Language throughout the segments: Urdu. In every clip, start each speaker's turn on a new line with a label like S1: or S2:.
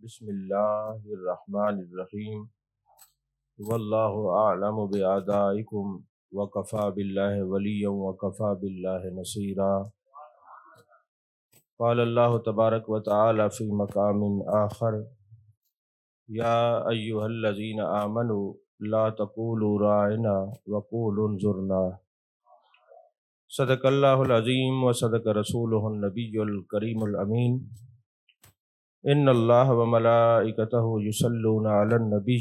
S1: بسم اللہ الرحمن الرحیم واللہ اعلم بأعدائکم وکفی باللہ ولیا وکفی باللہ نصیرا۔ قال اللہ تبارک و تعالی فی مقام آخر یا ایہا الذین آمنوا لا تقولوا راعنا وقولوا انظرنا۔ صدق اللہ العظیم و صدق رسولہ النبی الکریم الامین۔ ان اللہ وملائکتہ یصلون علی النبی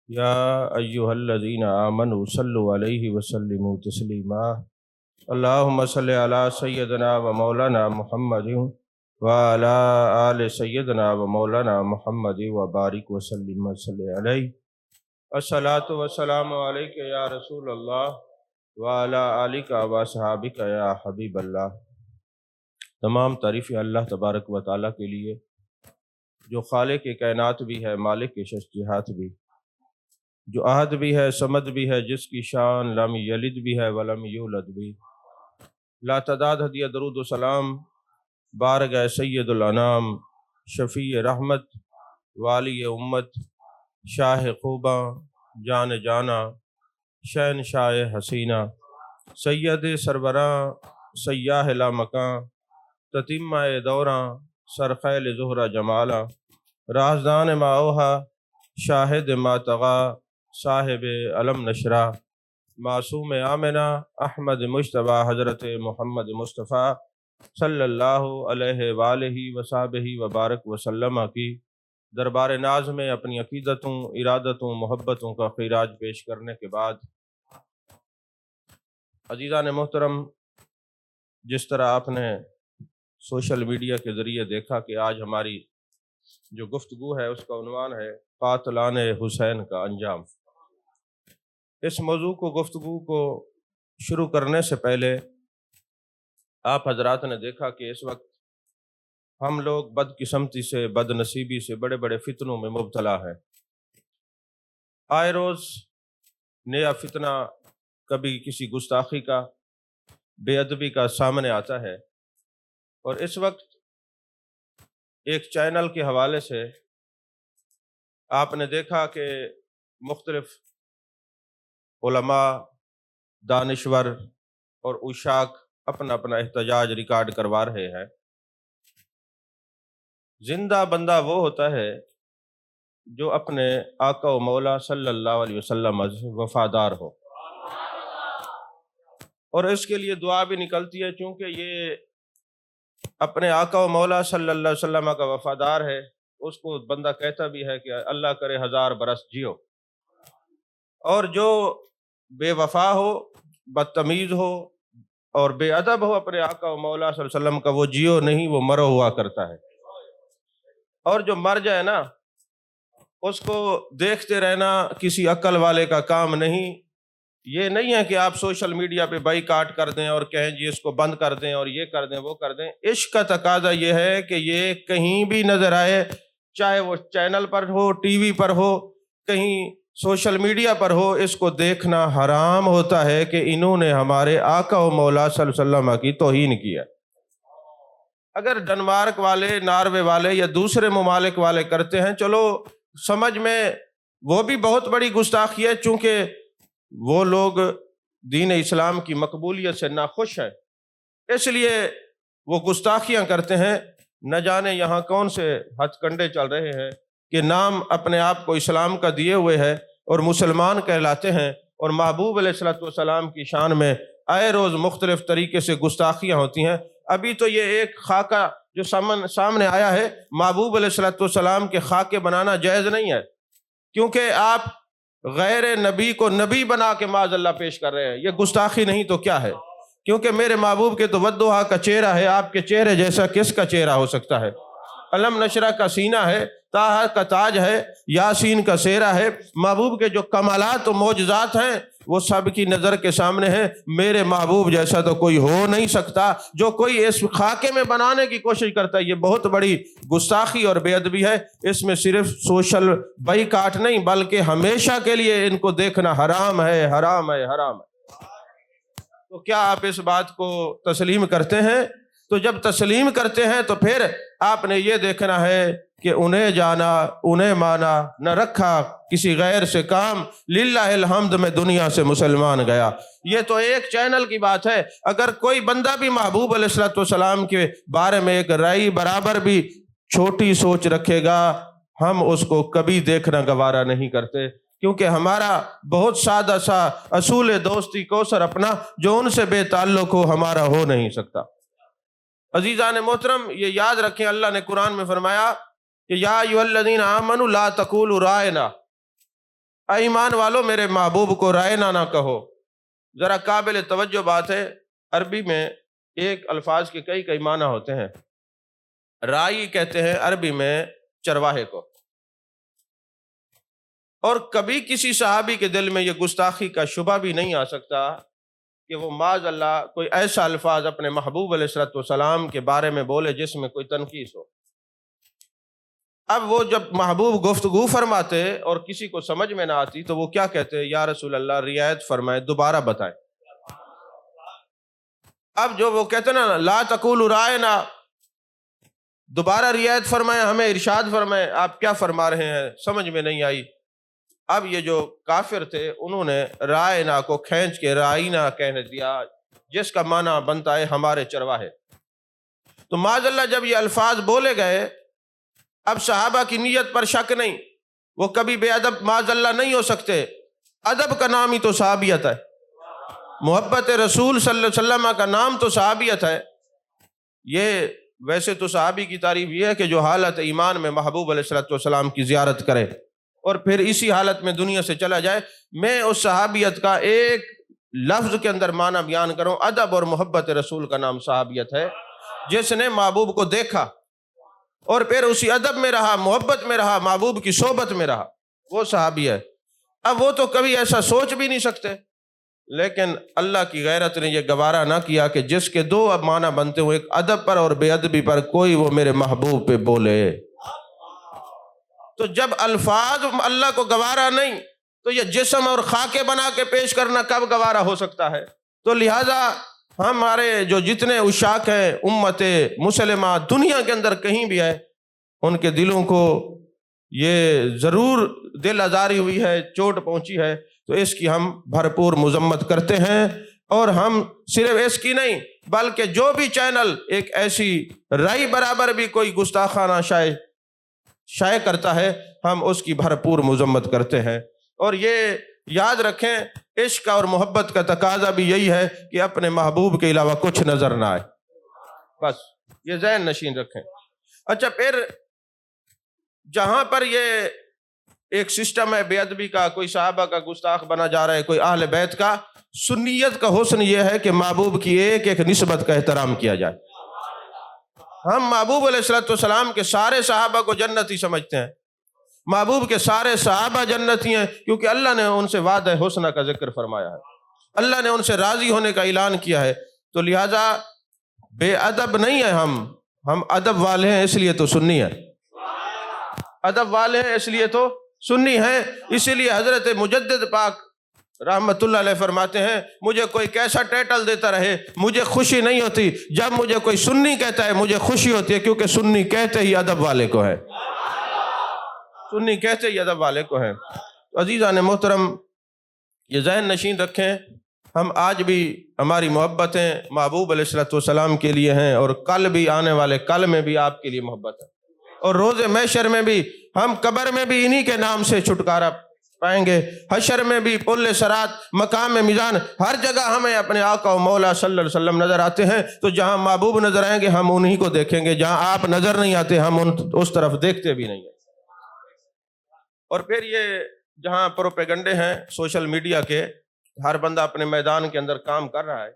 S1: یا ایہا الذین آمنوا صلوا علیہ وسلموا تسلیما۔ اللہم صلی علی سیدنا و مولانا محمد وعلی آل سیدنا و مولانا محمد وبارک وسلم صلی علیہ۔ الصلاۃ والسلام علیک یا رسول اللہ وعلی آلک و صحابک یا حبیب اللہ۔ تمام تعریفیں اللہ تبارک و تعالیٰ کے لیے جو خالق کائنات بھی ہے، مالک شجاعت بھی، جو احد بھی ہے، صمد بھی ہے، جس کی شان لم یلد بھی ہے ولم یولد بھی۔ لا تعداد ہدیہ درود و سلام بارگاہ سید الانام، شفیع رحمت، والی امت، شاہ خوباں، جان جانا، شہنشاہ حسینہ، سید سربراں، سیاہ لامکاں، تتمہ دوراں، سرخیل زہرہ جمالا، رازدان ما اوہا، شاہد ما طغا، صاحب علم نشرہ، معصوم آمنہ، احمد مجتبیٰ، حضرت محمد مصطفیٰ صلی اللہ علیہ وآلہ وصحبہ وبارک وسلم کی دربار ناز میں اپنی عقیدتوں، ارادتوں، محبتوں کا خراج پیش کرنے کے بعد، عزیزان محترم، جس طرح آپ نے سوشل میڈیا کے ذریعے دیکھا کہ آج ہماری جو گفتگو ہے اس کا عنوان ہے قاتلان حسین کا انجام۔ اس موضوع کو، گفتگو کو شروع کرنے سے پہلے آپ حضرات نے دیکھا کہ اس وقت ہم لوگ بدقسمتی سے، بد نصیبی سے بڑے بڑے فتنوں میں مبتلا ہیں۔ آئے روز نیا فتنہ، کبھی کسی گستاخی کا، بے ادبی کا سامنے آتا ہے، اور اس وقت ایک چینل کے حوالے سے آپ نے دیکھا کہ مختلف علماء، دانشور اور عشاق اپنا اپنا احتجاج ریکارڈ کروا رہے ہیں۔ زندہ بندہ وہ ہوتا ہے جو اپنے آقا و مولا صلی اللہ علیہ وسلم سے وفادار ہو، اور اس کے لیے دعا بھی نکلتی ہے، چونکہ یہ اپنے آقا و مولا صلی اللہ علیہ وسلم کا وفادار ہے، اس کو بندہ کہتا بھی ہے کہ اللہ کرے 1000 برس جیو۔ اور جو بے وفا ہو، بدتمیز ہو اور بے ادب ہو اپنے آقا و مولا صلی اللہ علیہ وسلم کا، وہ جیو نہیں، وہ مرو ہوا کرتا ہے۔ اور جو مر جائے نا، اس کو دیکھتے رہنا کسی عقل والے کا کام نہیں۔ یہ نہیں ہے کہ آپ سوشل میڈیا پہ بائیکاٹ کر دیں اور کہیں جی اس کو بند کر دیں اور یہ کر دیں وہ کر دیں۔ عشق کا تقاضا یہ ہے کہ یہ کہیں بھی نظر آئے، چاہے وہ چینل پر ہو، ٹی وی پر ہو، کہیں سوشل میڈیا پر ہو، اس کو دیکھنا حرام ہوتا ہے کہ انہوں نے ہمارے آقا و مولا صلی اللہ علیہ وسلم کی توہین کیا۔ اگر ڈنمارک والے، ناروے والے یا دوسرے ممالک والے کرتے ہیں، چلو سمجھ میں وہ بھی بہت بڑی گستاخی ہے، چونکہ وہ لوگ دین اسلام کی مقبولیت سے ناخوش ہیں، اس لیے وہ گستاخیاں کرتے ہیں۔ نہ جانے یہاں کون سے ہتھ کنڈے چل رہے ہیں کہ نام اپنے آپ کو اسلام کا دیے ہوئے ہے اور مسلمان کہلاتے ہیں، اور محبوب علیہ السلام کی شان میں آئے روز مختلف طریقے سے گستاخیاں ہوتی ہیں۔ ابھی تو یہ ایک خاکہ جو سامنے آیا ہے، محبوب علیہ السلام کے خاکے بنانا جائز نہیں ہے، کیونکہ آپ غیر نبی کو نبی بنا کے معاذ اللہ پیش کر رہے ہیں۔ یہ گستاخی نہیں تو کیا ہے؟ کیونکہ میرے محبوب کے تو ودھا کا چہرہ ہے، آپ کے چہرے جیسا کس کا چہرہ ہو سکتا ہے؟ علم نشرہ کا سینہ ہے، طٰہٰ کا تاج ہے، یاسین کا سہرہ ہے۔ محبوب کے جو کمالات و معجزات ہیں وہ سب کی نظر کے سامنے ہیں۔ میرے محبوب جیسا تو کوئی ہو نہیں سکتا۔ جو کوئی اس خاکے میں بنانے کی کوشش کرتا ہے، یہ بہت بڑی گستاخی اور بے ادبی ہے۔ اس میں صرف سوشل بائیکاٹ نہیں، بلکہ ہمیشہ کے لیے ان کو دیکھنا حرام ہے، حرام ہے، حرام ہے۔ تو کیا آپ اس بات کو تسلیم کرتے ہیں؟ تو جب تسلیم کرتے ہیں تو پھر آپ نے یہ دیکھنا ہے کہ انہیں جانا انہیں مانا نہ رکھا کسی غیر سے کام، للہ الحمد میں دنیا سے مسلمان گیا۔ یہ تو ایک چینل کی بات ہے۔ اگر کوئی بندہ بھی محبوب علیہ الصلوۃ والسلام کے بارے میں ایک رائی برابر بھی چھوٹی سوچ رکھے گا، ہم اس کو کبھی دیکھنا گوارا نہیں کرتے، کیونکہ ہمارا بہت سادہ سا اصول دوستی کوثر اپنا جو ان سے بے تعلق ہو ہمارا ہو نہیں سکتا۔ عزیزان محترم، یہ یاد رکھیں، اللہ نے قرآن میں فرمایا کہ یا ایھا الذین آمنوا لا تقولوا رائنا، اے ایمان والو میرے محبوب کو رائنا نہ کہو۔ ذرا قابل توجہ بات ہے، عربی میں ایک الفاظ کے کئی معنی ہوتے ہیں۔ رائی کہتے ہیں عربی میں چرواہے کو، اور کبھی کسی صحابی کے دل میں یہ گستاخی کا شبہ بھی نہیں آ سکتا کہ وہ معاذ اللہ کوئی ایسا الفاظ اپنے محبوب علیہ الصلوۃ والسلام کے بارے میں بولے جس میں کوئی تنقیص ہو۔ اب وہ جب محبوب گفتگو فرماتے اور کسی کو سمجھ میں نہ آتی تو وہ کیا کہتے؟ یا رسول اللہ رعایت فرمائے، دوبارہ بتائیں۔ اب جو وہ کہتے نا لا تقولوا رائنا، دوبارہ رعایت فرمائیں، ہمیں ارشاد فرمائیں، آپ کیا فرما رہے ہیں، سمجھ میں نہیں آئی۔ اب یہ جو کافر تھے انہوں نے رائنا کو کھینچ کے رائنا کہنے دیا، جس کا معنی بنتا ہے ہمارے چرواہے۔ تو معاذ اللہ جب یہ الفاظ بولے گئے، اب صحابہ کی نیت پر شک نہیں، وہ کبھی بے ادب معاذ اللہ نہیں ہو سکتے۔ ادب کا نام ہی تو صحابیت ہے، محبت رسول صلی اللہ علیہ وسلم کا نام تو صحابیت ہے۔ یہ ویسے تو صحابی کی تعریف یہ ہے کہ جو حالت ایمان میں محبوب علیہ الصلوۃ والسلام کی زیارت کرے اور پھر اسی حالت میں دنیا سے چلا جائے۔ میں اس صحابیت کا ایک لفظ کے اندر معنی بیان کروں، ادب اور محبت رسول کا نام صحابیت ہے۔ جس نے محبوب کو دیکھا اور پھر اسی ادب میں رہا، محبت میں رہا، محبوب کی صحبت میں رہا، وہ صحابی ہے۔ اب وہ تو کبھی ایسا سوچ بھی نہیں سکتے، لیکن اللہ کی غیرت نے یہ گوارا نہ کیا کہ جس کے دو معنی بنتے ہوئے، ایک ادب پر اور بے ادبی پر، کوئی وہ میرے محبوب پہ بولے۔ تو جب الفاظ اللہ کو گوارا نہیں تو یہ جسم اور خاکے بنا کے پیش کرنا کب گوارا ہو سکتا ہے؟ تو لہٰذا ہمارے جو جتنے عشاق ہیں امت مسلمہ دنیا کے اندر کہیں بھی ہے، ان کے دلوں کو یہ ضرور دل آزاری ہوئی ہے، چوٹ پہنچی ہے، تو اس کی ہم بھرپور مذمت کرتے ہیں۔ اور ہم صرف اس کی نہیں بلکہ جو بھی چینل ایک ایسی رائے برابر بھی کوئی گستاخانہ شائع کرتا ہے، ہم اس کی بھرپور مذمت کرتے ہیں۔ اور یہ یاد رکھیں، عشق اور محبت کا تقاضا بھی یہی ہے کہ اپنے محبوب کے علاوہ کچھ نظر نہ آئے، بس یہ ذہن نشین رکھیں۔ اچھا، پھر جہاں پر یہ ایک سسٹم ہے بے ادبی کا، کوئی صحابہ کا گستاخ بنا جا رہا ہے، کوئی اہل بیت کا، سنیت کا حسن یہ ہے کہ محبوب کی ایک ایک نسبت کا احترام کیا جائے۔ ہم محبوب علیہ الصلوۃ والسلام کے سارے صحابہ کو جنتی سمجھتے ہیں، محبوب کے سارے صحابہ جنتی ہیں، کیونکہ اللہ نے ان سے وعدہ حسنہ کا ذکر فرمایا ہے، اللہ نے ان سے راضی ہونے کا اعلان کیا ہے۔ تو لہٰذا بے ادب نہیں ہے، ہم ادب والے ہیں اس لیے تو سنی ہیں، ادب والے ہیں اس لیے تو سنی ہیں۔ اسی لیے حضرت مجدد پاک رحمت اللہ علیہ فرماتے ہیں، مجھے کوئی کیسا ٹائٹل دیتا رہے مجھے خوشی نہیں ہوتی، جب مجھے کوئی سنی کہتا ہے مجھے خوشی ہوتی ہے، کیونکہ سنی کہتے ہی ادب والے کو ہے، سنی کہتے ہی ادب والے کو ہے۔ عزیزان محترم، یہ ذہن نشین رکھیں، ہم آج بھی ہماری محبتیں محبوب علیہ الصلوۃ والسلام کے لیے ہیں، اور کل بھی آنے والے کل میں بھی آپ کے لیے محبت ہے، اور روز محشر میں بھی، ہم قبر میں بھی انہی کے نام سے چھٹکارا پائیں گے، حشر میں بھی، پل صراط، مقام میزان، ہر جگہ ہمیں اپنے آقا و مولا صلی اللہ علیہ وسلم نظر آتے ہیں۔ تو جہاں محبوب نظر آئیں گے ہم انہی کو دیکھیں گے، جہاں آپ نظر نہیں آتے ہم اس طرف دیکھتے بھی نہیں ہیں۔ اور پھر یہ جہاں پروپیگنڈے ہیں سوشل میڈیا کے، ہر بندہ اپنے میدان کے اندر کام کر رہا ہے،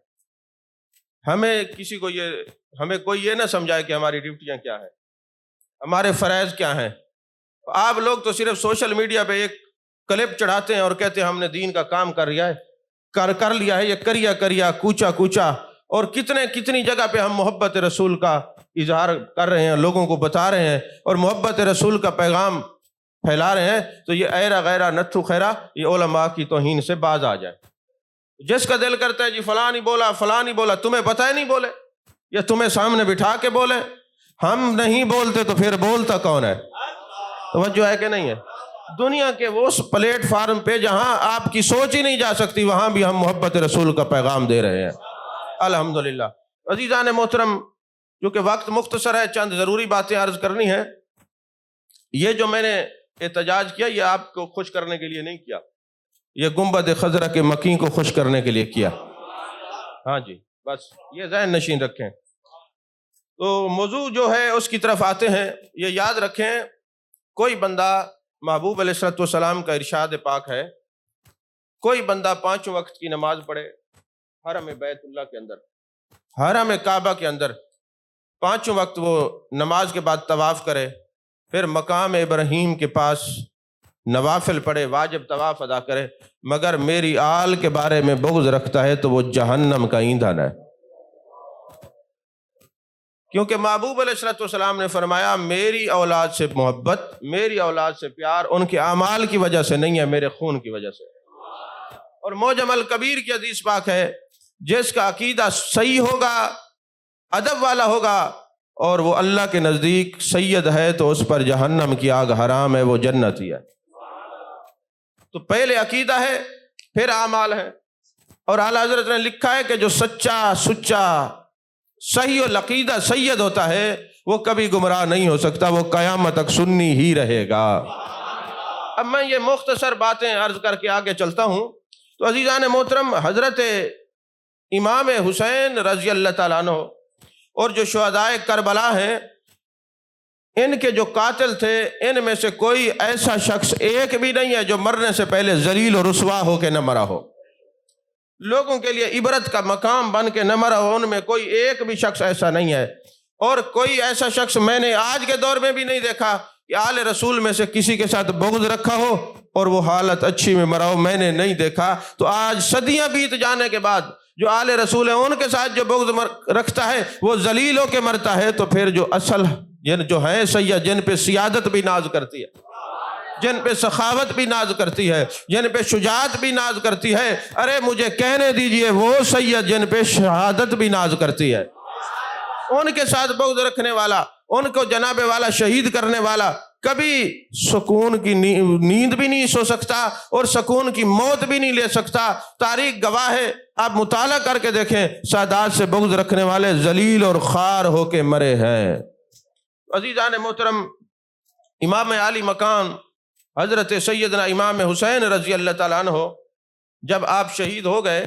S1: ہمیں کوئی یہ نہ سمجھائے کہ ہماری ڈیوٹیاں کیا ہیں، ہمارے فرائض کیا ہیں۔ آپ لوگ تو صرف سوشل میڈیا پہ ایک کلپ چڑھاتے ہیں اور کہتے ہیں ہم نے دین کا کام کر لیا ہے، یہ کریا کوچا، اور کتنی جگہ پہ ہم محبت رسول کا اظہار کر رہے ہیں، لوگوں کو بتا رہے ہیں اور محبت رسول کا پیغام پھیلا رہے ہیں۔ تو یہ ایرا غیرہ نتھو خیرہ، یہ علماء کی توہین سے باز آ جائے۔ جس کا دل کرتا ہے جی فلاں نہیں بولا، تمہیں پتہ ہے نہیں بولے، یا تمہیں سامنے بٹھا کے بولے، ہم نہیں بولتے تو پھر بولتا کون ہے؟ توجہ ہے کہ نہیں ہے؟ دنیا کے وہ اس پلیٹ فارم پہ جہاں آپ کی سوچ ہی نہیں جا سکتی، وہاں بھی ہم محبت رسول کا پیغام دے رہے ہیں، الحمدللہ۔ عزیزان محترم، کیونکہ وقت مختصر ہے، چند ضروری باتیں عرض کرنی ہیں۔ یہ جو میں نے احتجاج کیا، یہ آپ کو خوش کرنے کے لیے نہیں کیا، یہ گنبد خضرا کے مکین کو خوش کرنے کے لیے کیا۔ ہاں جی، بس یہ ذہن نشین رکھیں۔ تو موضوع جو ہے اس کی طرف آتے ہیں۔ یہ یاد رکھیں، کوئی بندہ، محبوب علیہ الصلوۃ والسلام کا ارشاد پاک ہے، کوئی بندہ 5 وقت کی نماز پڑھے حرم بیت اللہ کے اندر، حرم کعبہ کے اندر 5 وقت وہ نماز کے بعد طواف کرے، پھر مقام ابراہیم کے پاس نوافل پڑھے، واجب طواف ادا کرے، مگر میری آل کے بارے میں بغض رکھتا ہے تو وہ جہنم کا ایندھن ہے۔ کیونکہ محبوب علیہ الصلوۃ والسلام نے فرمایا، میری اولاد سے محبت، میری اولاد سے پیار ان کے اعمال کی وجہ سے نہیں ہے، میرے خون کی وجہ سے۔ اور معجم الکبیر کی حدیث پاک ہے، جس کا عقیدہ صحیح ہوگا، ادب والا ہوگا، اور وہ اللہ کے نزدیک سید ہے، تو اس پر جہنم کی آگ حرام ہے، وہ جنتی ہے۔ تو پہلے عقیدہ ہے، پھر اعمال ہے۔ اور اعلیٰ حضرت نے لکھا ہے کہ جو سچا صحیح العقیدہ سید ہوتا ہے، وہ کبھی گمراہ نہیں ہو سکتا، وہ قیامت تک سنی ہی رہے گا۔ اب میں یہ مختصر باتیں عرض کر کے آگے چلتا ہوں۔ تو عزیزان محترم، حضرت امام حسین رضی اللہ تعالیٰ عنہ اور جو شہدائے کربلا ہیں، ان کے جو قاتل تھے، ان میں سے کوئی ایسا شخص ایک بھی نہیں ہے جو مرنے سے پہلے ذلیل و رسوا ہو کے نہ مرا ہو، لوگوں کے لیے عبرت کا مقام بن کے نہ مرا ہو۔ ان میں کوئی ایک بھی شخص ایسا نہیں ہے، اور کوئی ایسا شخص میں نے آج کے دور میں بھی نہیں دیکھا کہ آل رسول میں سے کسی کے ساتھ بغض رکھا ہو اور وہ حالت اچھی میں مرا ہو، میں نے نہیں دیکھا۔ تو آج صدیاں بیت جانے کے بعد جو آل رسول ہیں، ان کے ساتھ جو بغض رکھتا ہے وہ ذلیل ہو کے مرتا ہے۔ تو پھر جو اصل جو ہیں سید، جن پہ سیادت بھی ناز کرتی ہے، جن پہ سخاوت بھی ناز کرتی ہے، جن پہ شجاعت بھی ناز کرتی ہے، ارے مجھے کہنے دیجئے وہ سید جن پہ شہادت بھی ناز کرتی ہے، ان کے ساتھ بغض رکھنے والا، ان کو جناب والا شہید کرنے والا کبھی سکون کی نیند بھی نہیں سو سکتا اور سکون کی موت بھی نہیں لے سکتا۔ تاریخ گواہ ہے، آپ مطالعہ کر کے دیکھیں، سادات سے بغض رکھنے والے ذلیل اور خوار ہو کے مرے ہیں۔ عزیزان محترم، امام عالی مقام حضرت سیدنا امام حسین رضی اللہ تعالیٰ عنہ جب آپ شہید ہو گئے،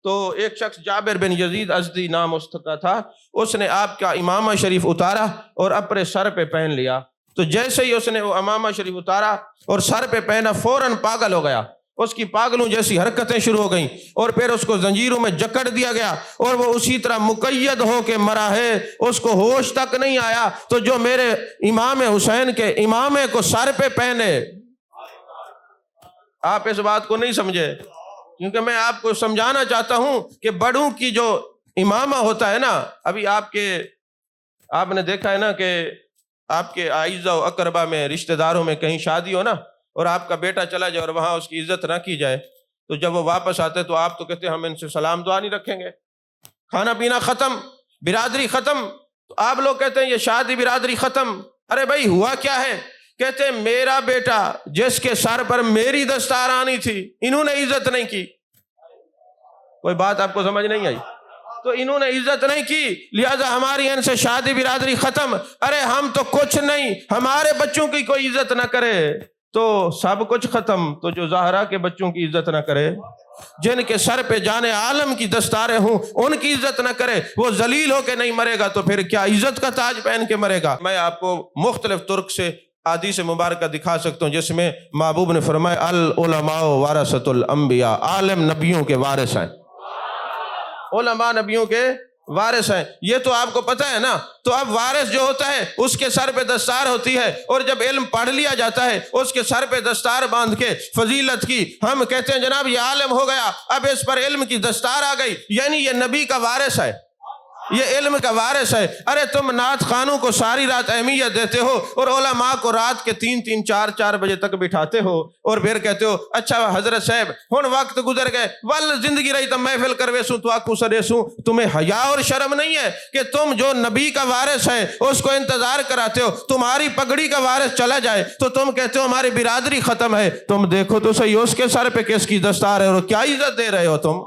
S1: تو ایک شخص جابر بن یزید ازدی نام اس کا تھا، اس نے آپ کا امامہ شریف اتارا اور اپنے سر پہ پہن لیا۔ تو جیسے ہی اس نے وہ امامہ شریف اتارا اور سر پہ پہنا، فوراً پاگل ہو گیا، اس کی پاگلوں جیسی حرکتیں شروع ہو گئیں، اور پھر اس کو زنجیروں میں جکڑ دیا گیا، اور وہ اسی طرح مقید ہو کے مرا ہے، اس کو ہوش تک نہیں آیا۔ تو جو میرے امام حسین کے امامے کو سر پہ پہنے، آپ اس بات کو نہیں سمجھے، کیونکہ میں آپ کو سمجھانا چاہتا ہوں کہ بڑوں کی جو امامہ ہوتا ہے نا، ابھی آپ نے دیکھا ہے نا کہ آپ کے اعزا و اقربا میں، رشتہ داروں میں کہیں شادی ہو نا، اور آپ کا بیٹا چلا جائے اور وہاں اس کی عزت نہ کی جائے، تو جب وہ واپس آتے تو آپ تو کہتے ہیں ہم ان سے سلام دعا نہیں رکھیں گے، کھانا پینا ختم، برادری ختم، تو آپ لوگ کہتے ہیں یہ شادی برادری ختم۔ ارے بھائی ہوا کیا ہے؟ کہتے ہیں میرا بیٹا جس کے سر پر میری دستار آنی تھی، انہوں نے عزت نہیں کی۔ کوئی بات آپ کو سمجھ نہیں آئی؟ تو انہوں نے عزت نہیں کی، لہذا ہماری ان سے شادی برادری ختم۔ ارے ہم تو کچھ نہیں، ہمارے بچوں کی کوئی عزت نہ کرے تو سب کچھ ختم۔ تو جو زہرا کے بچوں کی عزت نہ کرے، جن کے سر پہ جان عالم کی دستاریں ہوں، ان کی عزت نہ کرے، وہ ذلیل ہو کے نہیں مرے گا تو پھر کیا عزت کا تاج پہن کے مرے گا؟ میں آپ کو مختلف طرق سے حدیث مبارکہ دکھا سکتا ہوں، جس میں محبوب نے فرمایا العلماء ورثۃ الانبیاء، عالم نبیوں کے وارث ہیں، علماء نبیوں کے وارث ہیں۔ یہ تو آپ کو پتہ ہے نا۔ تو اب وارث جو ہوتا ہے اس کے سر پہ دستار ہوتی ہے، اور جب علم پڑھ لیا جاتا ہے اس کے سر پہ دستار باندھ کے فضیلت کی، ہم کہتے ہیں جناب یہ عالم ہو گیا، اب اس پر علم کی دستار آ گئی، یعنی یہ نبی کا وارث ہے۔ یہ علم کا وارث ہے۔ ارے تم نعت خوانوں کو ساری رات اہمیت دیتے ہو اور علماء کو رات کے 3-3 4-4 بجے تک بٹھاتے ہو اور پھر کہتے ہو اچھا حضرت صاحب ہن وقت گزر گئے ول زندگی رہی تو محفل کروے سوں تو آکو سرے سوں۔ تمہیں حیا اور شرم نہیں ہے کہ تم جو نبی کا وارث ہے اس کو انتظار کراتے ہو؟ تمہاری پگڑی کا وارث چلا جائے تو تم کہتے ہو ہماری برادری ختم ہے۔ تم دیکھو تو صحیح اس کے سر پہ کس کی دستار ہے اور کیا عزت دے رہے ہو تم؟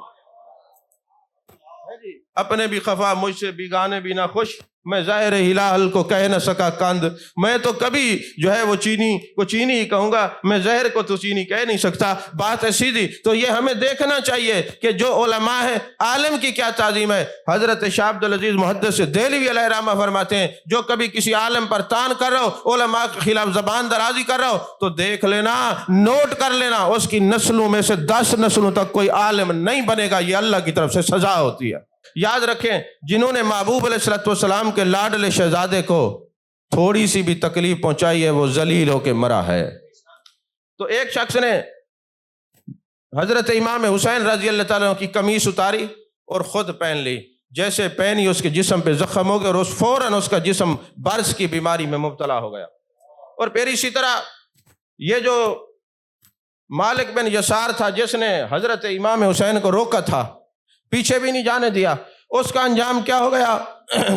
S1: اپنے بھی خفا مجھ سے بیگانے بھی نہ خوش، میں ظاہر ہلال کو کہہ نہ سکا کند۔ میں تو کبھی جو ہے وہ چینی کو چینی ہی کہوں گا، میں زہر کو تو چینی کہہ نہیں سکتا۔ بات ہے سیدھی۔ تو یہ ہمیں دیکھنا چاہیے کہ جو علماء ہیں عالم کی کیا تعظیم ہے۔ حضرت شاہ عبد العزیز محدث دہلوی علیہ رحمہ فرماتے ہیں جو کبھی کسی عالم پر تان کر رہا ہو، علماء کے خلاف زبان درازی کر رہا ہو تو دیکھ لینا، نوٹ کر لینا، اس کی نسلوں میں سے 10 نسلوں تک کوئی عالم نہیں بنے گا۔ یہ اللہ کی طرف سے سزا ہوتی ہے۔ یاد رکھیں جنہوں نے محبوب علیہ السلام کے لاڈلے شہزادے کو تھوڑی سی بھی تکلیف پہنچائی ہے وہ ذلیل ہو کے مرا ہے۔ تو ایک شخص نے حضرت امام حسین رضی اللہ تعالیٰ عنہ کی قمیص اتاری اور خود پہن لی۔ جیسے پہنی اس کے جسم پہ زخم ہو گیا اور فوراً اس کا جسم برص کی بیماری میں مبتلا ہو گیا۔ اور پھر اسی طرح یہ جو مالک بن یسار تھا جس نے حضرت امام حسین کو روکا تھا، پیچھے بھی نہیں جانے دیا، اس کا انجام کیا ہو گیا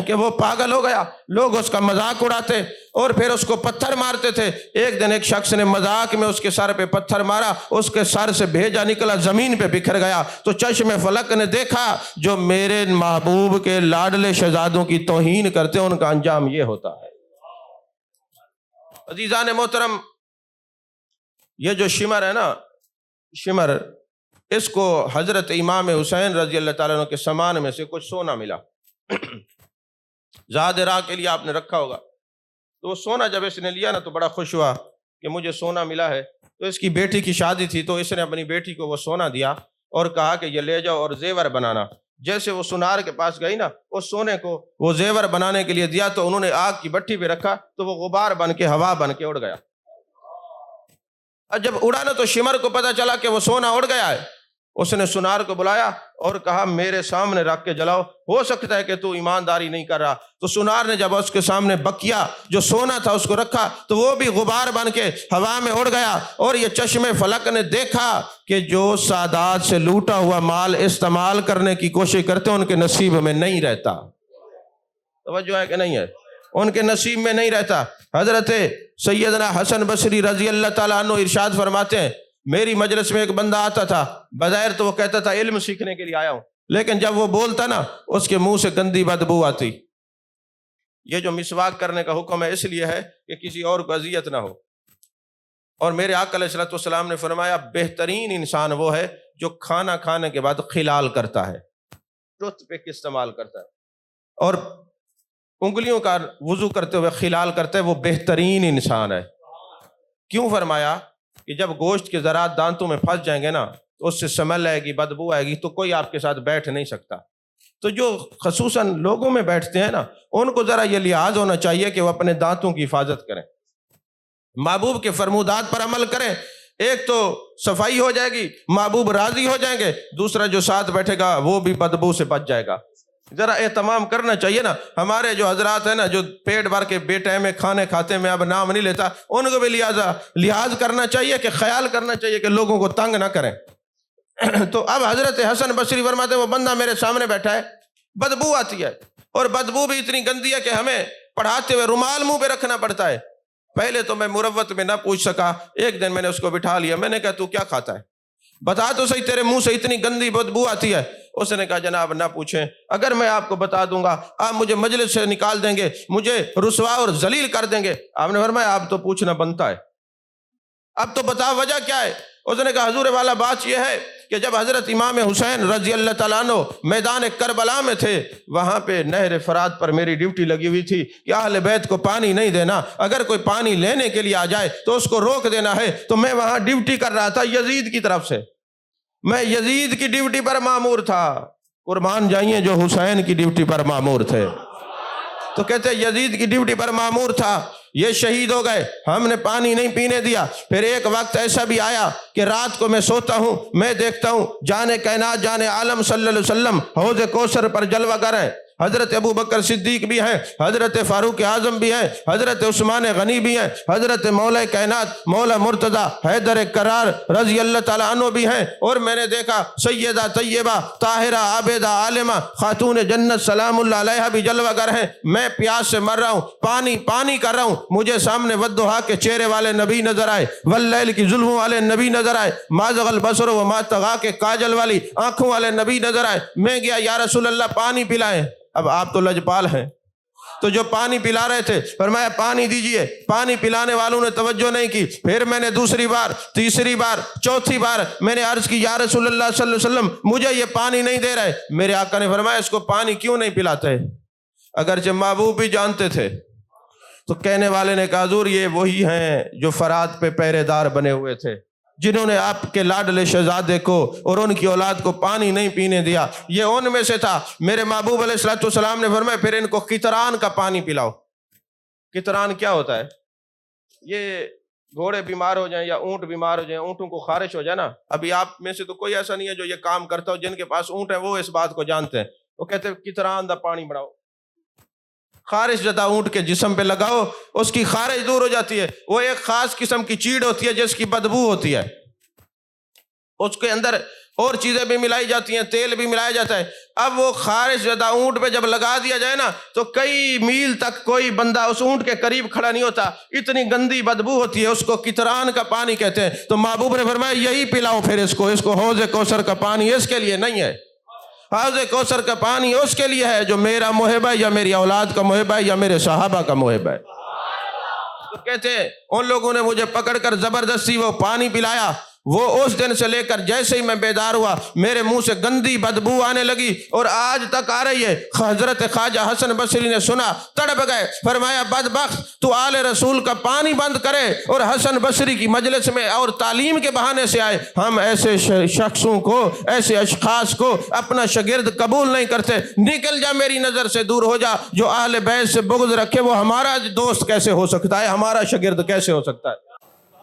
S1: کہ وہ پاگل ہو گیا۔ لوگ اس کا مذاق اڑاتے اور پھر اس کو پتھر مارتے تھے۔ ایک دن ایک شخص نے مذاق میں اس کے سر پہ پتھر مارا، اس کے سر سے بھیجا نکلا، زمین پہ بکھر گیا۔ تو چشم فلک نے دیکھا جو میرے محبوب کے لاڈلے شہزادوں کی توہین کرتے ہیں ان کا انجام یہ ہوتا ہے۔ عزیزان محترم، یہ جو شمر ہے نا، شمر، اس کو حضرت امام حسین رضی اللہ تعالیٰ عنہ کے سامان میں سے کچھ سونا ملا۔ زاد راہ کے لیے آپ نے رکھا ہوگا۔ تو وہ سونا جب اس نے لیا نا تو بڑا خوش ہوا کہ مجھے سونا ملا ہے۔ تو اس کی بیٹی کی شادی تھی تو اس نے اپنی بیٹی کو وہ سونا دیا اور کہا کہ یہ لے جاؤ اور زیور بنانا۔ جیسے وہ سنار کے پاس گئی نا، اس سونے کو وہ زیور بنانے کے لیے دیا تو انہوں نے آگ کی بھٹی پہ رکھا تو وہ غبار بن کے ہوا بن کے اڑ گیا۔ اور جب اڑا نا تو شمر کو پتا چلا کہ وہ سونا اڑ گیا ہے۔ اس نے سنار کو بلایا اور کہا میرے سامنے رکھ کے جلاؤ، ہو سکتا ہے کہ تو ایمانداری نہیں کر رہا۔ تو سنار نے جب اس کے سامنے بکیا جو سونا تھا اس کو رکھا تو وہ بھی غبار بن کے ہوا میں اڑ گیا۔ اور یہ چشم فلک نے دیکھا کہ جو سادات سے لوٹا ہوا مال استعمال کرنے کی کوشش کرتے ہیں ان کے نصیب میں نہیں رہتا۔ توجہ ہے کہ نہیں ہے؟ ان کے نصیب میں نہیں رہتا۔ حضرت سیدنا حسن بصری رضی اللہ تعالیٰ عنہ ارشاد فرماتے ہیں میری مجلس میں ایک بندہ آتا تھا، بظاہر تو وہ کہتا تھا علم سیکھنے کے لیے آیا ہوں، لیکن جب وہ بولتا نا اس کے منہ سے گندی بدبو آتی۔ یہ جو مسواک کرنے کا حکم ہے اس لیے ہے کہ کسی اور کو اذیت نہ ہو۔ اور میرے آقا علیہ السلام نے فرمایا بہترین انسان وہ ہے جو کھانا کھانے کے بعد خلال کرتا ہے، ٹوتھ پک استعمال کرتا ہے اور انگلیوں کا وضو کرتے ہوئے خلال کرتا ہے، وہ بہترین انسان ہے۔ کیوں فرمایا کہ جب گوشت کے ذرات دانتوں میں پھنس جائیں گے نا تو اس سے سمیل آئے گی، بدبو آئے گی، تو کوئی آپ کے ساتھ بیٹھ نہیں سکتا۔ تو جو خصوصاً لوگوں میں بیٹھتے ہیں نا ان کو ذرا یہ لحاظ ہونا چاہیے کہ وہ اپنے دانتوں کی حفاظت کریں، محبوب کے فرمودات پر عمل کریں۔ ایک تو صفائی ہو جائے گی، محبوب راضی ہو جائیں گے، دوسرا جو ساتھ بیٹھے گا وہ بھی بدبو سے بچ جائے گا۔ ذرا اہتمام کرنا چاہیے نا۔ ہمارے جو حضرات ہیں نا جو پیٹ بھر کے بے ٹائم میں کھانے کھاتے ہیں، میں اب نام نہیں لیتا، ان کو بھی لحاظ کرنا چاہیے کہ خیال کرنا چاہیے کہ لوگوں کو تنگ نہ کریں۔ تو اب حضرت حسن بصری فرماتے ہیں وہ بندہ میرے سامنے بیٹھا ہے، بدبو آتی ہے اور بدبو بھی اتنی گندی ہے کہ ہمیں پڑھاتے ہوئے رومال منہ پہ رکھنا پڑتا ہے۔ پہلے تو میں مروت میں نہ پوچھ سکا، ایک دن میں نے اس کو بٹھا لیا، میں نے کہا تو کیا کھاتا ہے، بتا تو صحیح، تیرے منہ سے اتنی گندی بدبو آتی ہے۔ اس نے کہا جناب نہ پوچھیں، اگر میں آپ کو بتا دوں گا آپ مجھے مجلس سے نکال دیں گے، مجھے رسوا اور ذلیل کر دیں گے۔ آپ نے فرمایا اب تو پوچھنا بنتا ہے، اب تو بتا وجہ کیا ہے۔ اس نے کہا حضور والا بات یہ ہے کہ جب حضرت امام حسین رضی اللہ تعالیٰ عنہ میدان کربلا میں تھے، وہاں پہ نہر فرات پر میری ڈیوٹی لگی ہوئی تھی کہ اہل بیت کو پانی نہیں دینا، اگر کوئی پانی لینے کے لیے آ جائے تو اس کو روک دینا ہے۔ تو میں وہاں ڈیوٹی کر رہا تھا یزید کی طرف سے، میں یزید کی ڈیوٹی پر مامور تھا، قربان جائیے جو حسین کی ڈیوٹی پر مامور تھے۔ تو کہتے یزید کی ڈیوٹی پر مامور تھا، یہ شہید ہو گئے، ہم نے پانی نہیں پینے دیا۔ پھر ایک وقت ایسا بھی آیا کہ رات کو میں سوتا ہوں، میں دیکھتا ہوں جانے کائنات جانے عالم صلی اللہ علیہ وسلم حوض کوثر پر جلوہ گر ہیں، حضرت ابو بکر صدیق بھی ہیں، حضرت فاروق اعظم بھی ہیں، حضرت عثمان غنی بھی ہیں، حضرت مولا کائنات مولا مرتضیٰ حیدر کرار رضی اللہ تعالیٰ عنہ بھی ہیں، اور میں نے دیکھا سیدہ طیبہ طاہرہ عابدہ عالمہ خاتون جنت سلام اللہ علیہا بھی جلوہ گر ہیں۔ میں پیاس سے مر رہا ہوں، پانی کر رہا ہوں، مجھے سامنے والضحیٰ کے چہرے والے نبی نظر آئے، واللیل کی ظلموں والے نبی نظر آئے، ما زغ البصر وما طغیٰ کے کاجل والی آنکھوں والے نبی نظر آئے۔ میں گیا، یا رسول اللہ پانی پلائیں۔ اب آپ تو لجپال ہیں، تو جو پانی پلا رہے تھے فرمایا پانی دیجئے، پانی پلانے والوں نے توجہ نہیں کی۔ پھر میں نے دوسری بار، تیسری بار، چوتھی بار میں نے عرض کی، یا رسول اللہ صلی اللہ علیہ وسلم مجھے یہ پانی نہیں دے رہے۔ میرے آقا نے فرمایا اس کو پانی کیوں نہیں پلاتے؟ اگرچہ محبوب بھی جانتے تھے۔ تو کہنے والے نے کہا حضور یہ وہی ہیں جو فرات پہ پہرے دار بنے ہوئے تھے، جنہوں نے آپ کے لاڈلے شہزادے کو اور ان کی اولاد کو پانی نہیں پینے دیا، یہ ان میں سے تھا۔ میرے محبوب علیہ الصلوۃ والسلام نے فرمایا پھر ان کو قطران کا پانی پلاؤ۔ قطران کیا ہوتا ہے؟ یہ گھوڑے بیمار ہو جائیں یا اونٹ بیمار ہو جائیں، اونٹوں کو خارش ہو جائے نا، ابھی آپ میں سے تو کوئی ایسا نہیں ہے جو یہ کام کرتا ہو، جن کے پاس اونٹ ہے وہ اس بات کو جانتے ہیں، وہ کہتے ہیں قطران دا پانی بناؤ، خارش زدہ اونٹ کے جسم پہ لگاؤ، اس کی خارش دور ہو جاتی ہے۔ وہ ایک خاص قسم کی چیڑ ہوتی ہے جس کی بدبو ہوتی ہے، اس کے اندر اور چیزیں بھی ملائی جاتی ہیں، تیل بھی ملایا جاتا ہے۔ اب وہ خارش زدہ اونٹ پہ جب لگا دیا جائے نا تو کئی میل تک کوئی بندہ اس اونٹ کے قریب کھڑا نہیں ہوتا، اتنی گندی بدبو ہوتی ہے، اس کو قطران کا پانی کہتے ہیں۔ تو محبوب نے فرمایا یہی پلاؤ پھر اس کو حوض کوثر کا پانی اس کے لیے نہیں ہے، حوض کوثر کا پانی اس کے لیے ہے جو میرا محب ہے یا میری اولاد کا محب ہے یا میرے صحابہ کا محب ہے۔ تو کہتے ہیں ان لوگوں نے مجھے پکڑ کر زبردستی وہ پانی پلایا۔ وہ اس دن سے لے کر جیسے ہی میں بیدار ہوا میرے منہ سے گندی بدبو آنے لگی اور آج تک آ رہی ہے۔ حضرت خواجہ حسن بصری نے سنا، تڑپ گئے، فرمایا بدبخت تو آل رسول کا پانی بند کرے اور حسن بصری کی مجلس میں اور تعلیم کے بہانے سے آئے۔ ہم ایسے شخصوں کو، ایسے اشخاص کو اپنا شاگرد قبول نہیں کرتے۔ نکل جا میری نظر سے دور ہو جا، جو اہل بیت سے بغض رکھے وہ ہمارا دوست کیسے ہو سکتا ہے، ہمارا شاگرد کیسے ہو سکتا ہے؟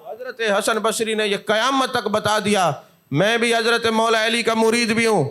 S1: حضرت حسن بصری نے یہ قیامت تک بتا دیا، میں بھی حضرت مولا علی کا مرید بھی ہوں،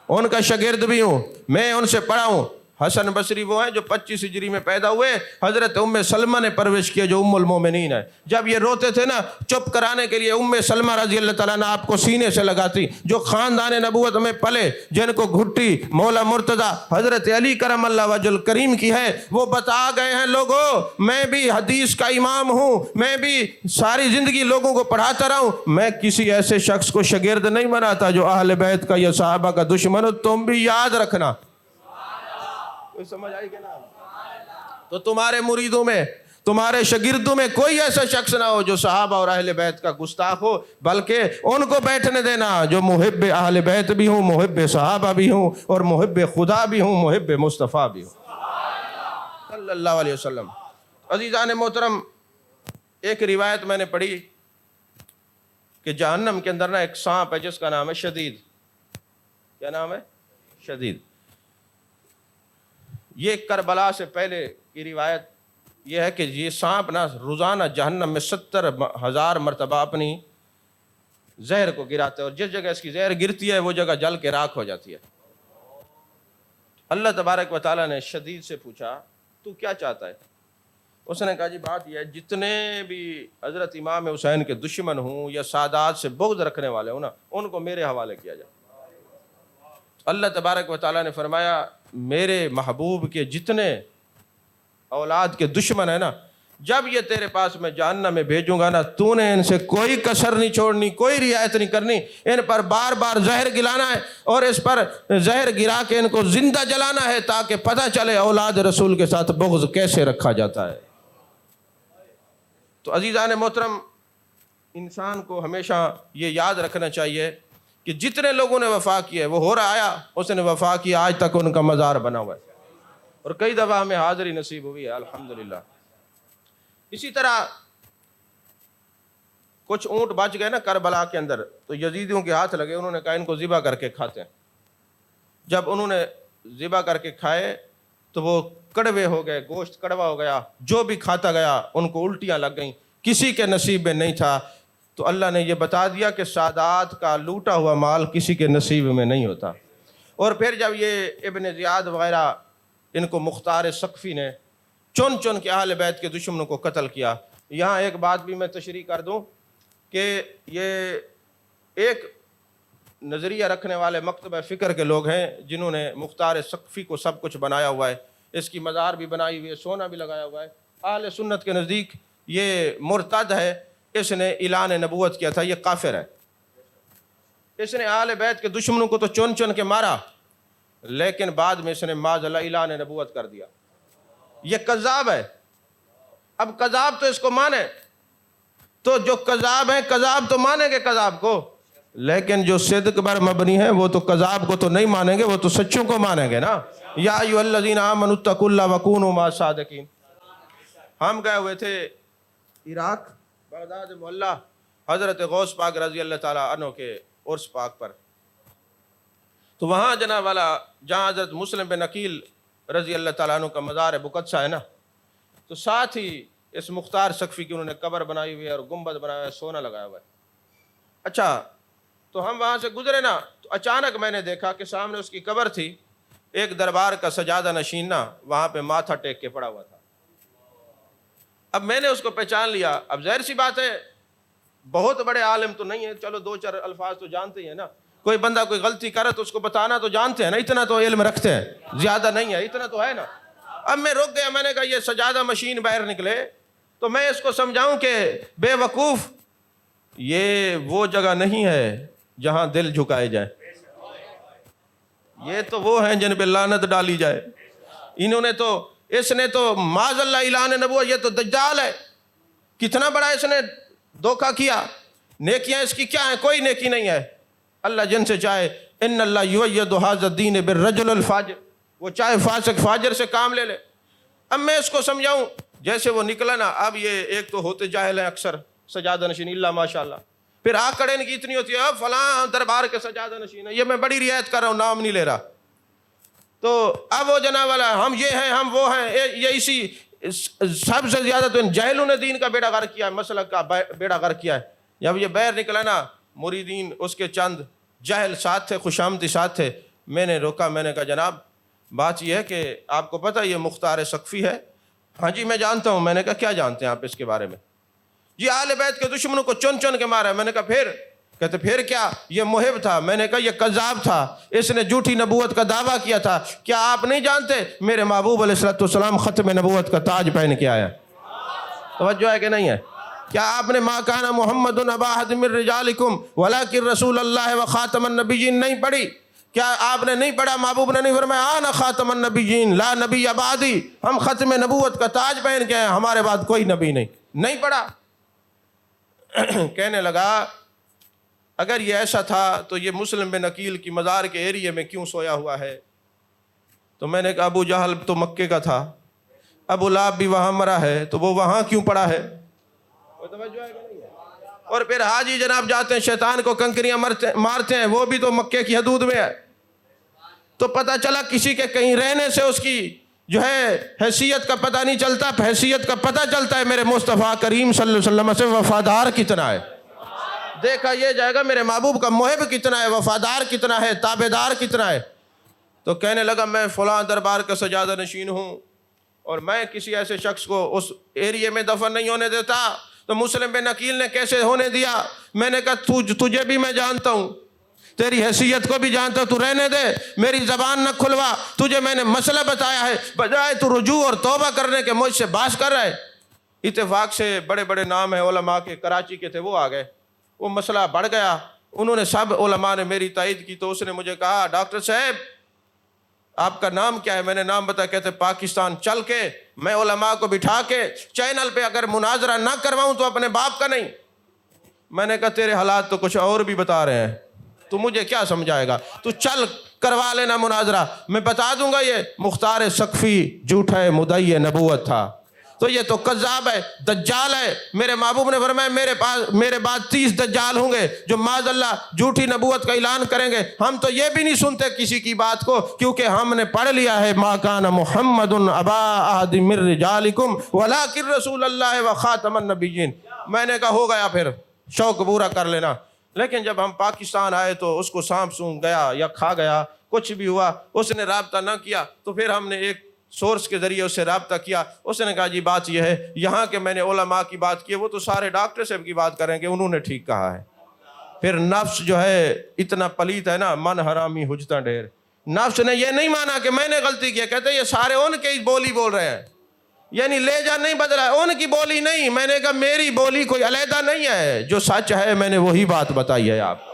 S1: ان کا شاگرد بھی ہوں، میں ان سے پڑھا ہوں۔ حسن بصری وہ ہیں جو 25 ہجری میں پیدا ہوئے، حضرت ام سلمہ نے پرورش کیا جو ام المومنین ہے۔ جب یہ روتے تھے نا چپ کرانے کے لیے ام سلمہ رضی اللہ تعالیٰ عنہ آپ کو سینے سے لگاتی، جو خاندان نبوت میں پلے، جن کو گھٹی مولا مرتضیٰ حضرت علی کرم اللہ وجہ الکریم کی ہے، وہ بتا گئے ہیں لوگوں میں بھی حدیث کا امام ہوں، میں بھی ساری زندگی لوگوں کو پڑھاتا رہا ہوں، میں کسی ایسے شخص کو شاگرد نہیں بناتا جو اہل بیت کا یا صحابہ کا دشمن ہو۔ تم بھی یاد رکھنا، سمجھ آئی کہ نا؟ تو تمہارے مریدوں میں، تمہارے شاگردوں میں کوئی ایسا شخص نہ ہو جو صحابہ اور اہل بیت کا گستاخ ہو، بلکہ ان کو بیٹھنے دینا جو محب اہل بیت بھی ہوں، محب صحابہ بھی ہوں، اور محب خدا بھی ہوں، محب مصطفیٰ بھی ہوں صلی اللہ علیہ وسلم۔ عزیزان محترم، ایک روایت میں نے پڑھی کہ جہنم کے اندر نا ایک سانپ ہے جس کا نام ہے شدید۔ کیا نام ہے؟ شدید۔ یہ کربلا سے پہلے کی روایت یہ ہے کہ یہ سانپ نا روزانہ جہنم میں 70,000 مرتبہ اپنی زہر کو گراتا ہے، اور جس جگہ اس کی زہر گرتی ہے وہ جگہ جل کے راکھ ہو جاتی ہے۔ اللہ تبارک و تعالیٰ نے شدید سے پوچھا تو کیا چاہتا ہے؟ اس نے کہا جی بات یہ ہے، جتنے بھی حضرت امام حسین کے دشمن ہوں یا سادات سے بغض رکھنے والے ہوں نا، ان کو میرے حوالے کیا جائے۔ اللہ تبارک و تعالیٰ نے فرمایا میرے محبوب کے جتنے اولاد کے دشمن ہیں نا، جب یہ تیرے پاس میں جہنم میں بھیجوں گا نا، تو نے ان سے کوئی کسر نہیں چھوڑنی، کوئی رعایت نہیں کرنی، ان پر بار بار زہر گلانا ہے اور اس پر زہر گرا کے ان کو زندہ جلانا ہے تاکہ پتہ چلے اولاد رسول کے ساتھ بغض کیسے رکھا جاتا ہے۔ تو عزیزان محترم، انسان کو ہمیشہ یہ یاد رکھنا چاہیے کہ جتنے لوگوں نے وفا کی ہے، وہ ہو رہا آیا اس نے وفا کی، آج تک ان کا مزار بنا ہوا ہے، اور کئی دفعہ ہمیں حاضری نصیب ہوئی ہے الحمدللہ۔ اسی طرح کچھ اونٹ بچ گئے نا کربلا کے اندر، تو یزیدیوں کے ہاتھ لگے، انہوں نے کہا ان کو ذبح کر کے کھاتے ہیں۔ جب انہوں نے ذبح کر کے کھائے تو وہ کڑوے ہو گئے، گوشت کڑوا ہو گیا، جو بھی کھاتا گیا ان کو الٹیاں لگ گئیں، کسی کے نصیب میں نہیں تھا۔ تو اللہ نے یہ بتا دیا کہ سادات کا لوٹا ہوا مال کسی کے نصیب میں نہیں ہوتا۔ اور پھر جب یہ ابن زیاد وغیرہ ان کو مختار سقفی نے چن چن کے اہل بیت کے دشمنوں کو قتل کیا۔ یہاں ایک بات بھی میں تشریح کر دوں کہ یہ ایک نظریہ رکھنے والے مکتبہ فکر کے لوگ ہیں جنہوں نے مختار سقفی کو سب کچھ بنایا ہوا ہے، اس کی مزار بھی بنائی ہوئی ہے، سونا بھی لگایا ہوا ہے۔ اہل سنت کے نزدیک یہ مرتد ہے، اس نے اعلان نبوت کیا تھا، یہ کافر ہے۔ اس نے اہل بیت کے دشمنوں کو تو چن چن کے مارا، لیکن بعد میں اس نے معاذ اللہ اعلان نبوت کر دیا۔ یہ کذاب ہے۔ اب کذاب تو اس کو مانے، تو جو کذاب ہیں کذاب تو مانیں گے کذاب کو، لیکن جو صدق پر مبنی ہے وہ تو کذاب کو تو نہیں مانیں گے، وہ تو سچوں کو مانیں گے نا۔ یا ایھا الذین آمنوا اتقوا اللہ وکونوا مع الصادقین۔ ہم گئے ہوئے تھے عراق، بغداد محلہ، حضرت غوث پاک رضی اللہ تعالیٰ عنہ کے عرس پاک پر، تو وہاں جناب والا جہاں حضرت مسلم بن عقیل رضی اللہ تعالیٰ عنہ کا مزار بقدسہ ہے نا، تو ساتھ ہی اس مختار سقفی کی انہوں نے قبر بنائی ہوئی ہے اور گنبد بنایا ہوا ہے، سونا لگایا ہوا ہے۔ اچھا، تو ہم وہاں سے گزرے نا، تو اچانک میں نے دیکھا کہ سامنے اس کی قبر تھی، ایک دربار کا سجادہ نشین نا وہاں پہ ماتھا ٹیک کے پڑا ہوا تھا۔ اب میں نے اس کو پہچان لیا۔ اب ظاہر سی بات ہے بہت بڑے عالم تو نہیں ہے، چلو دو چار الفاظ تو جانتے ہی ہیں نا، کوئی بندہ کوئی غلطی کرے تو اس کو بتانا تو جانتے ہیں نا، اتنا تو علم رکھتے ہیں، زیادہ نہیں ہے، اتنا تو ہے نا۔ اب میں رک گیا، میں نے کہا یہ سجادہ مشین باہر نکلے تو میں اس کو سمجھاؤں کہ بے وقوف یہ وہ جگہ نہیں ہے جہاں دل جھکائے جائیں، یہ تو وہ ہیں جن پہ لعنت ڈالی جائے۔ انہوں نے تو، اس نے تو معاذ اللہ اعلان نبوت، یہ تو دجال ہے، کتنا بڑا اس نے دھوکہ کیا۔ نیکیاں اس کی کیا ہیں؟ کوئی نیکی نہیں ہے۔ اللہ جن سے چاہے ان اللہ یؤید ھذا الدین بالرجل الفاجر، وہ چاہے فاسق فاجر سے کام لے لے۔ اب میں اس کو سمجھاؤں، جیسے وہ نکلا نا، اب یہ ایک تو ہوتے جاہل ہیں اکثر سجادہ نشین اللہ ماشاءاللہ، پھر آکڑ ان کی اتنی ہوتی ہے اب فلاں دربار کے سجادہ نشین ہے، یہ میں بڑی رعایت کر رہا ہوں، نام نہیں لے رہا۔ تو اب وہ جناب والا ہم یہ ہیں ہم وہ ہیں، یہ اسی سب سے زیادہ تو ان جاہلوں نے دین کا بیڑا غرق کیا ہے، مسلک کا بیڑا غرق کیا ہے۔ جب یہ باہر نکلا نا، مریدین اس کے چند جاہل ساتھ تھے، خوشامدی ساتھ تھے، میں نے روکا، میں نے کہا جناب بات یہ ہے کہ آپ کو پتہ یہ مختار سقفی ہے؟ ہاں جی میں جانتا ہوں۔ میں نے کہا کیا جانتے ہیں آپ اس کے بارے میں؟ جی اہل بیت کے دشمنوں کو چن چن کے مارا ہے۔ میں نے کہا پھر؟ کہتے پھر کیا؟ یہ محب تھا۔ میں نے کہا یہ کذاب تھا، اس نے جھوٹی نبوت کا دعویٰ کیا تھا۔ کیا آپ نہیں جانتے میرے محبوب علیہ السلام ختم نبوت کا تاج پہن کے آیا؟ توجہ ہے کہ نہیں ہے؟ کیا آپ نے ما کان محمد ابا احد من رجالکم ولکن رسول اللہ و خاتم النبیین نہیں پڑھی؟ کیا آپ نے نہیں پڑھا؟ محبوب نے نہیں فرمایا انا خاتم النبیین لا نبی بعدی، ہم ختم نبوت کا تاج پہن کے ہیں، ہمارے بعد کوئی نبی نہیں پڑھا۔ کہنے لگا اگر یہ ایسا تھا تو یہ مسلم بن عقیل کی مزار کے ایریے میں کیوں سویا ہوا ہے؟ تو میں نے کہا ابو جہل تو مکے کا تھا، ابو لہب بھی وہاں مرا ہے، تو وہ وہاں کیوں پڑا ہے؟ اور پھر حاجی جناب جاتے ہیں شیطان کو کنکریاں مارتے ہیں، وہ بھی تو مکے کی حدود میں ہے۔ تو پتہ چلا کسی کے کہیں رہنے سے اس کی جو ہے حیثیت کا پتہ نہیں چلتا، حیثیت کا پتہ چلتا ہے میرے مصطفیٰ کریم صلی اللہ علیہ وسلم سے وفادار کتنا ہے۔ دیکھا یہ جائے گا میرے محبوب کا محب کتنا ہے، وفادار کتنا ہے، تابعدار کتنا ہے۔ تو کہنے لگا میں فلاں دربار کا سجادہ نشین ہوں اور میں کسی ایسے شخص کو اس ایریے میں دفن نہیں ہونے دیتا۔ تو مسلم بن عقیل نے کیسے ہونے دیا؟ میں نے کہا تجھے بھی میں جانتا ہوں، تیری حیثیت کو بھی جانتا ہوں، تو رہنے دے، میری زبان نہ کھلوا، تجھے میں نے مسئلہ بتایا ہے، بجائے تو رجوع اور توبہ کرنے کے مجھ سے باز کر رہا ہے۔ اتفاق سے بڑے بڑے نام ہیں علماء کے، کراچی کے تھے، وہ آ گئے، وہ مسئلہ بڑھ گیا، انہوں نے سب علماء نے میری تائید کی۔ تو اس نے مجھے کہا ڈاکٹر صاحب آپ کا نام کیا ہے؟ میں نے نام بتایا، کہتے پاکستان چل کے میں علماء کو بٹھا کے چینل پہ اگر مناظرہ نہ کرواؤں تو اپنے باپ کا نہیں۔ میں نے کہا تیرے حالات تو کچھ اور بھی بتا رہے ہیں، تو مجھے کیا سمجھائے گا؟ تو چل کروا لینا مناظرہ، میں بتا دوں گا یہ مختار سقفی جھوٹا مدعی نبوت تھا۔ تو یہ تو کذاب ہے، دجال ہے۔ میرے محبوب نے فرمایا میرے بعد 30 دجال ہوں گے جو معاذ اللہ جھوٹی نبوت کا اعلان کریں گے۔ ہم تو یہ بھی نہیں سنتے کسی کی بات کو، کیونکہ ہم نے پڑھ لیا ہے ما کان محمد ابا احد من رجالکم ولکن رسول اللہ و خاتم النبیین۔ میں نے کہا ہو گیا، پھر شوق پورا کر لینا۔ لیکن جب ہم پاکستان آئے تو اس کو سانپ سونگھ گیا یا کھا گیا، کچھ بھی ہوا، اس نے رابطہ نہ کیا، تو پھر ہم نے ایک سورس کے ذریعے اس سے رابطہ کیا، اس نے کہا جی بات یہ ہے، یہاں کے میں نے علماء کی بات کی، وہ تو سارے ڈاکٹر صاحب کی بات کریں کہ انہوں نے ٹھیک کہا ہے۔ پھر نفس جو ہے اتنا پلیت ہے نا، من حرامی حجتاں ڈھیر، نفس نے یہ نہیں مانا کہ میں نے غلطی کی، کہتے یہ سارے ان کی بولی بول رہے ہیں، یعنی لہجہ نہیں بدلا ہے، ان کی بولی نہیں۔ میں نے کہا میری بولی کوئی علیحدہ نہیں ہے، جو سچ ہے میں نے وہی بات بتائی ہے آپ کو۔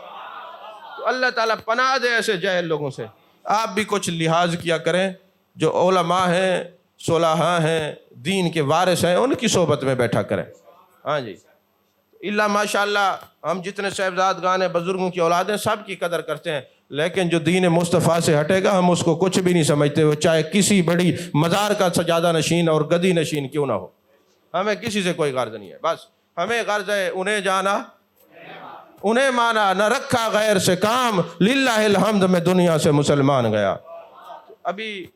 S1: تو اللہ تعالیٰ پناہ دے ایسے جاہل لوگوں سے۔ آپ بھی کچھ لحاظ کیا کریں، جو علماء ہیں، صلحاء ہیں، دین کے وارث ہیں، ان کی صحبت میں بیٹھا کریں۔ ہاں جی، اللہ ماشاءاللہ ہم جتنے صاحبزاد گان ہیں، بزرگوں کی اولادیں، سب کی قدر کرتے ہیں، لیکن جو دین مصطفیٰ سے ہٹے گا ہم اس کو کچھ بھی نہیں سمجھتے، وہ چاہے کسی بڑی مزار کا سجادہ نشین اور گدی نشین کیوں نہ ہو، ہمیں کسی سے کوئی غرض نہیں ہے۔ بس ہمیں غرض ہے انہیں جانا، انہیں مانا، نہ رکھا غیر سے کام، للہ الحمد میں دنیا سے مسلمان گیا۔ ابھی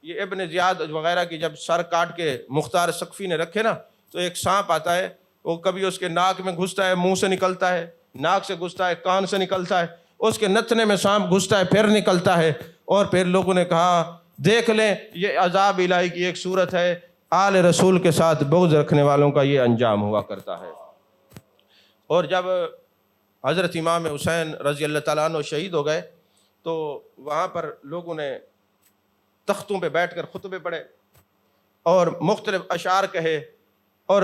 S1: یہ ابن زیاد وغیرہ کی جب سر کاٹ کے مختار سقفی نے رکھے نا، تو ایک سانپ آتا ہے، وہ کبھی اس کے ناک میں گھستا ہے، منہ سے نکلتا ہے، ناک سے گھستا ہے، کان سے نکلتا ہے، اس کے نتنے میں سانپ گھستا ہے، پھر نکلتا ہے، اور پھر لوگوں نے کہا دیکھ لیں یہ عذاب الہی کی ایک صورت ہے، آل رسول کے ساتھ بغض رکھنے والوں کا یہ انجام ہوا کرتا ہے۔ اور جب حضرت امام حسین رضی اللہ تعالیٰ عنہ شہید ہو گئے تو وہاں پر لوگوں نے تختوں پہ بیٹھ کر خطبے پڑھے اور مختلف اشعار کہے، اور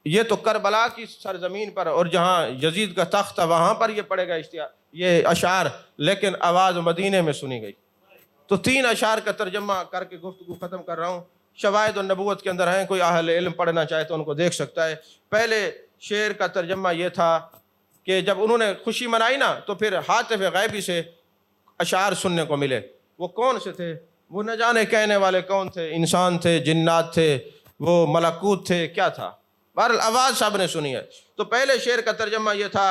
S1: یہ تو کربلا کی سرزمین پر اور جہاں یزید کا تخت تھا وہاں پر یہ پڑھے گا یہ اشعار، لیکن آواز مدینے میں سنی گئی۔ تو 3 اشعار کا ترجمہ کر کے گفتگو ختم کر رہا ہوں، شواہد النبوت کے اندر ہیں، کوئی اہل علم پڑھنا چاہے تو ان کو دیکھ سکتا ہے۔ پہلے شعر کا ترجمہ یہ تھا کہ جب انہوں نے خوشی منائی نا تو پھر ہاتف غیبی سے اشعار سننے کو ملے۔ وہ کون سے تھے؟ وہ نہ جانے کہنے والے کون تھے، انسان تھے، جنات تھے، وہ ملکوت تھے، کیا تھا؟ بہرحال آواز سب نے سنی ہے۔ تو پہلے شعر کا ترجمہ یہ تھا،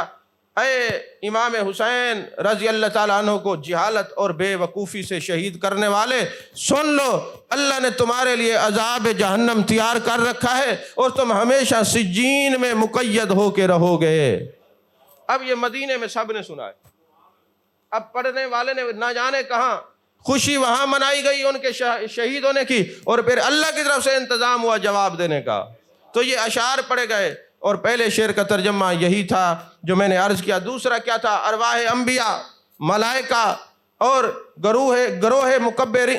S1: اے امام حسین رضی اللہ تعالیٰ عنہ کو جہالت اور بے وقوفی سے شہید کرنے والے، سن لو اللہ نے تمہارے لیے عذاب جہنم تیار کر رکھا ہے اور تم ہمیشہ سجین میں مقید ہو کے رہو گے۔ اب یہ مدینے میں سب نے سنا ہے، اب پڑھنے والے نے نہ جانے کہاں خوشی وہاں منائی گئی ان کے شہید ہونے کی، اور پھر اللہ کی طرف سے انتظام ہوا جواب دینے کا۔ تو یہ اشعار پڑھے گئے، اور پہلے شعر کا ترجمہ یہی تھا جو میں نے عرض کیا۔ دوسرا کیا تھا؟ ارواح انبیاء، ملائکہ اور گروہ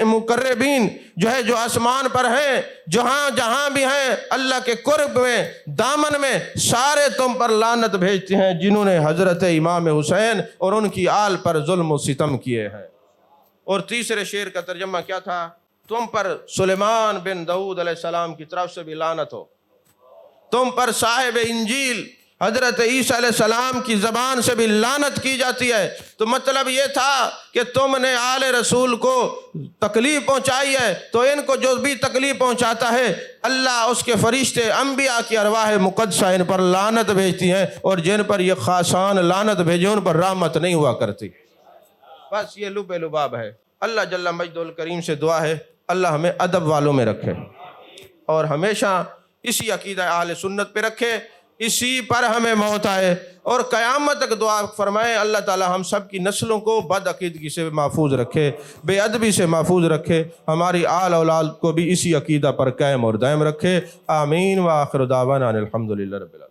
S1: مقربین جو ہے، جو آسمان پر ہیں، جہاں بھی ہیں، اللہ کے قرب میں، دامن میں، سارے تم پر لعنت بھیجتے ہیں جنہوں نے حضرت امام حسین اور ان کی آل پر ظلم و ستم کیے ہیں۔ اور تیسرے شعر کا ترجمہ کیا تھا؟ تم پر سلیمان بن داؤد علیہ السلام کی طرف سے بھی لعنت ہو، تم پر صاحب انجیل حضرت عیسیٰ علیہ السلام کی زبان سے بھی لعنت کی جاتی ہے۔ تو مطلب یہ تھا کہ تم نے آل رسول کو تکلیف پہنچائی ہے، تو ان کو جو بھی تکلیف پہنچاتا ہے اللہ اس کے فرشتے انبیاء کی ارواح مقدسہ ان پر لعنت بھیجتی ہیں، اور جن پر یہ خاصان لعنت بھیجے ان پر رحمت نہیں ہوا کرتی۔ بس یہ لب لباب ہے۔ اللہ جل مجد الکریم سے دعا ہے اللہ ہمیں ادب والوں میں رکھے اور ہمیشہ اسی عقیدہ اہل سنت پہ رکھے، اسی پر ہمیں موت آئے، اور قیامت تک دعا فرمائے اللہ تعالی ہم سب کی نسلوں کو بد عقیدگی سے محفوظ رکھے، بے ادبی سے محفوظ رکھے، ہماری آل اولاد کو بھی اسی عقیدہ پر قائم اور دائم رکھے۔ آمین وآخر دعوانا الحمدللہ رب العالمین۔